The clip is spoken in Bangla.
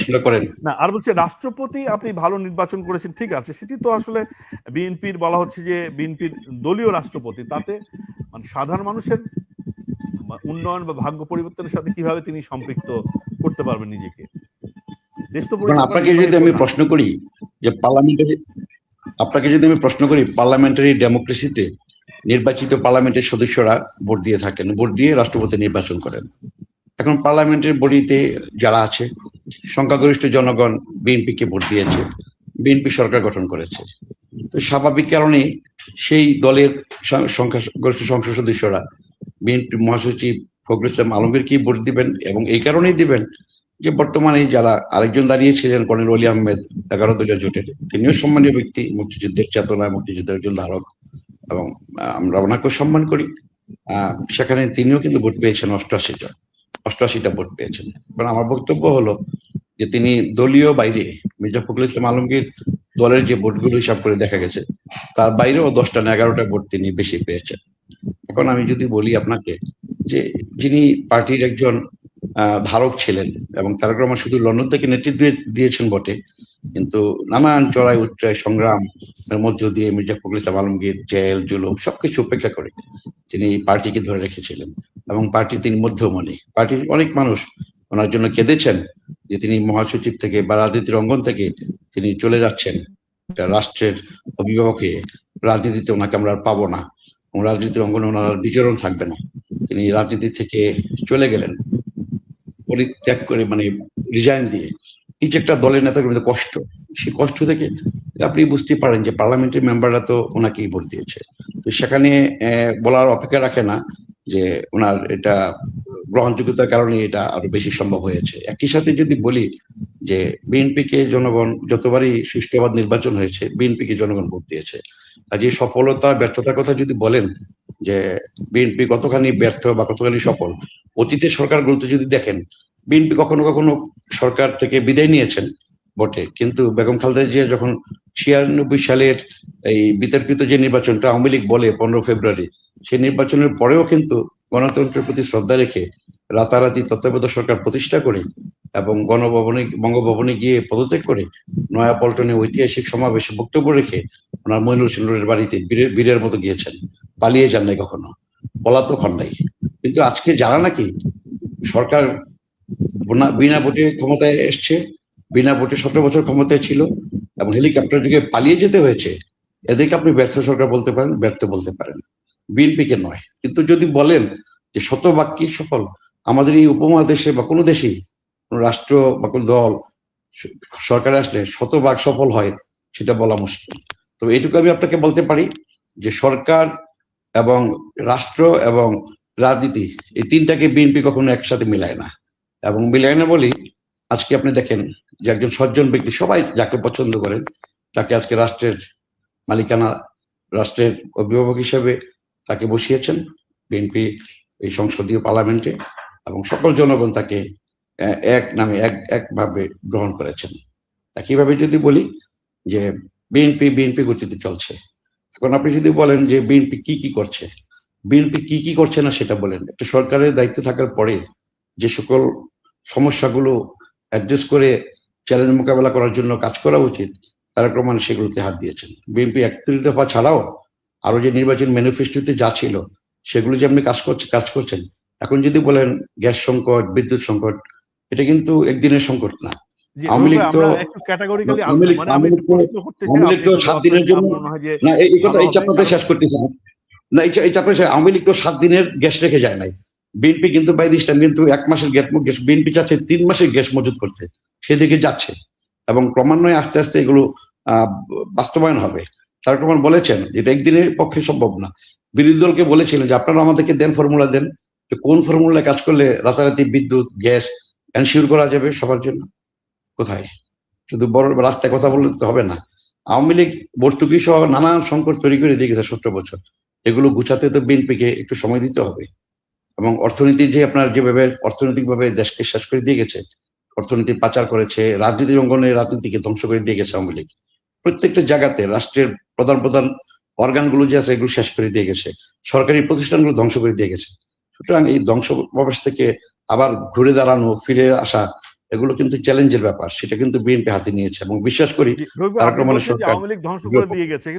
প্রশ্নটা করেন না, আর বলছে রাষ্ট্রপতি আপনি ভালো নির্বাচন করেছেন, ঠিক আছে, সেটি তো আসলে বিএনপির বলা হচ্ছে যে বিএনপির দলীয় রাষ্ট্রপতি, তাতে মানে সাধারণ মানুষের উন্নয়ন বা ভাগ্য পরিবর্তনের সাথে কিভাবে তিনি সম্পৃক্ত করতে পারবেন নিজেকে? দেশ তো পরিচালনা আপনাকে যদি আমি প্রশ্ন করি যে পার্লামেন্টারি ডেমোক্রেসিতে নির্বাচিত পার্লামেন্টের সদস্যরা ভোট দিয়ে থাকেন, ভোট দিয়ে রাষ্ট্রপতি নির্বাচন করেন। এখন পার্লামেন্টের বডিতে যারা আছে সংখ্যাগরিষ্ঠ জনগণ বিএনপিকে ভোট দিয়েছে, বিএনপি সরকার গঠন করেছে। তো স্বাভাবিক কারণে সেই দলের সংখ্যাগরিষ্ঠ সংসদ সদস্যরা বিএনপি মহাসচিব ফখরুল ইসলাম আলমগীরকে ভোট দিবেন, এবং এই কারণেই দিবেন যে বর্তমানে যারা আরেকজন দাঁড়িয়েছিলেন কর্নেল অলি আহমেদ 11 দলীয় জোটের, তিনিও সম্মানীয় ব্যক্তি, মুক্তিযুদ্ধের চেতনা, মুক্তিযুদ্ধের একজন ধারক, এবং আমরা ওনাকেও সম্মান করি। সেখানে তিনিও কিন্তু ভোট পেয়েছেন 88টা ভোট পেয়েছেন। কারণ আমার বক্তব্য হলো যে তিনি দলীয় বাইরে মির্জা ফখরুল ইসলাম আলমগীর দলের যে ভোটগুলো হিসাব করে দেখা গেছে তার বাইরেও 10টা না 11টা ভোট তিনি বেশি পেয়েছেন। এখন আমি যদি বলি আপনাকে যে যিনি পার্টির একজন ধারক ছিলেন এবং তারেক রহমান শুধু লন্ডন থেকে নেতৃত্ব দিয়েছেন বটে, কিন্তু নানান চড়াই উচ্চায় সংগ্রামের মধ্য দিয়ে মির্জা ফখরুল ইসলাম আলমগীর জেল জুলুম সবকিছু উপেক্ষা করে তিনি পার্টিকে ধরে রেখেছিলেন, এবং পার্টি তিনি মধ্যমণি। পার্টির অনেক মানুষ ওনার জন্য কেঁদেছেন যে তিনি মহাসচিব থেকে বা রাজনীতির অঙ্গন থেকে তিনি চলে যাচ্ছেন রাষ্ট্রের অভিভাবকে, রাজনীতিতে ওনাকে আমরা আর পাবো না, রাজনীতির অঙ্গনে ওনার বিচরণ থাকবে না। তিনি রাজনীতি থেকে চলে গেলেন পরিত্যাগ করে, মানে রিজাইন দিয়ে। এই যে একটা দলের নেতাকর্মীদের কষ্ট, সেই কষ্ট থেকে আপনি বুঝতে পারেন যে পার্লামেন্টের মেম্বাররা তো ওনাকেই ভোট দিয়েছে। তো সেখানে বলার অপেক্ষা রাখে না যে ওনার এটা গ্রহণযোগ্যতার কারণে এটা আরো বেশি সম্ভব হয়েছে। একই সাথে যদি বলি যে বিএনপিকে জনগণ যতবারই সুষ্ঠুবাদ নির্বাচন হয়েছে বিএনপিকে জনগণ ভোট দিয়েছে। আর যে সফলতা ব্যর্থতার কথা যদি বলেন যে বিএনপি কতখানি ব্যর্থ বা কতখানি সফল, অতীতের সরকারগুলোতে যদি দেখেন বিএনপি কখনো কখনো সরকার থেকে বিদায় নিয়েছেন বটে, কিন্তু বেগম খালেদা জিয়া যখন 96 সালের এই বিতর্কিত যে নির্বাচনটা আওয়ামী লীগ বলে 15 ফেব্রুয়ারি, সেই নির্বাচনের পরেও কিন্তু গণতন্ত্রের প্রতি শ্রদ্ধা রেখে রাতারাতি তত্ত্বাবধায়ক সরকার প্রতিষ্ঠা করে এবং বঙ্গভবনে গিয়ে পদত্যাগ করে নয়াপল্টনে ঐতিহাসিক সমাবেশে বক্তব্য রেখে ওনার মইনুল ছিলের বাড়িতে বীরের মতো গিয়েছেন, পালিয়ে যান নাই, কখনো পলাতক হন নাই। কিন্তু আজকে যারা নাকি সরকার বিনা ভোটে ক্ষমতায় এসছে, বিনা ভোটে 17 বছর ক্ষমতায় ছিল এবং হেলিকপ্টার যুগে পালিয়ে যেতে হয়েছে, এদেরকে আপনি ব্যর্থ সরকার বলতে পারেন, ব্যর্থ বলতে পারেন, বিএনপিকে নয়। কিন্তু যদি বলেন যে শতভাগ কি সফল, আমাদের এই উপমহাদেশে বা কোনো দেশেই কোনো রাষ্ট্র বা কোনো দল সরকারে আসলে শতভাগ সফল হয় সেটা বলা মুশকিল। তো এইটুকু আমি আপনাকে বলতে পারি যে সরকার এবং রাষ্ট্র এবং রাজনীতি এই তিনটাকে বিএনপি কখনো একসাথে মিলায় না, এবং মিলায় না বলি আজকে আপনি দেখেন যে একজন সজ্জন ব্যক্তি, সবাই যাকে পছন্দ করেন তাকে আজকে রাষ্ট্রের মালিকানা, রাষ্ট্রের অভিভাবক হিসেবে তাকে বসিয়েছেন বিএনপি এই সংসদীয় পার্লামেন্টে, এবং সকল জনগণ তাকে এক নামে একভাবে গ্রহণ করেছেন। একইভাবে যদি বলি যে বিএনপি গতিতে চলছে। এখন আপনি যদি বলেন যে বিএনপি কি করছে, বিএনপি কি করছে না সেটা বলেন। একটা সরকারের দায়িত্ব থাকার পরে যে সকল সমস্যাগুলো অ্যাডজাস্ট করে চ্যালেঞ্জ মোকাবেলা করার জন্য কাজ করা উচিত, তারা ক্রমান্বয়ে সেগুলোতে হাত দিয়েছেন। বিএনপি 31 দফা ছাড়াও আরো যে নির্বাচন ম্যানিফেস্টোতে যা ছিল সেগুলো যে আপনি কাজ করছেন। এখন যদি বলেন গ্যাস সংকট, বিদ্যুৎ সংকট, এটা কিন্তু একদিনের সংকট না। আওয়ামী লীগ তো 7 দিনের জন্য না, এই কথা এই চাপটা শেষ করতেছে না, এই চাপটা আওয়ামী লীগ তো 7 দিনের গ্যাস রেখে যায় নাই। বিএনপি কিন্তু বাই দিস টাইম কিন্তু 1 মাসের গ্যাস, বিএনপি চাচ্ছে 3 মাসের গ্যাস মজুত করতে, সেদিকে যাচ্ছে এবং ক্রমান্বয়ে আস্তে আস্তে এগুলো বাস্তবায়ন হবে। তার ক্রমান বলেছেন এটা একদিনের পক্ষে সম্ভব না। বিরোধী দলকে বলেছিলেন যে আপনারা আমাদেরকে ফর্মুলা দেন, কোন ফর্মুলায় কাজ করলে রাতারাতি বিদ্যুৎ গ্যাস এনশিওর করা যাবে সবার জন্য। কোথায়? শুধু বড় রাস্তায় কথা বললে তো হবে না। আওয়ামী লীগ ভর্তুকি সহ নানান সংকট তৈরি করে দিয়ে গেছে 17 বছর, এগুলো গুছাতে তো বিএনপিকে একটু সময় দিতে হবে। এবং অর্থনীতি যে আপনার যেভাবে অর্থনৈতিকভাবে দেশকে শেষ করে দিয়ে গেছে, অর্থনীতি পাচার করেছে, রাজনীতির অঙ্গনে রাজনীতিকে ধ্বংস করে দিয়ে গেছে আওয়ামী লীগ। প্রত্যেকটা জায়গাতে রাষ্ট্রের প্রধান অর্গানগুলো যে আছে এগুলো শেষ করে দিয়ে গেছে, সরকারি প্রতিষ্ঠানগুলো ধ্বংস করে দিয়ে গেছে। সুতরাং এই ধ্বংস প্রবেশ থেকে আবার ঘুরে দাঁড়ানো, ফিরে আসা এগুলো কিন্তু চ্যালেঞ্জের ব্যাপার, সেটা কিন্তু বিএনপি হাতে নিয়েছে এবং বিশ্বাস করি রবি ভাই, তারেক আপনি রহমানের বলছেন যে সরকার আওয়ামী লীগ ধ্বংস করে দিয়ে গেছে,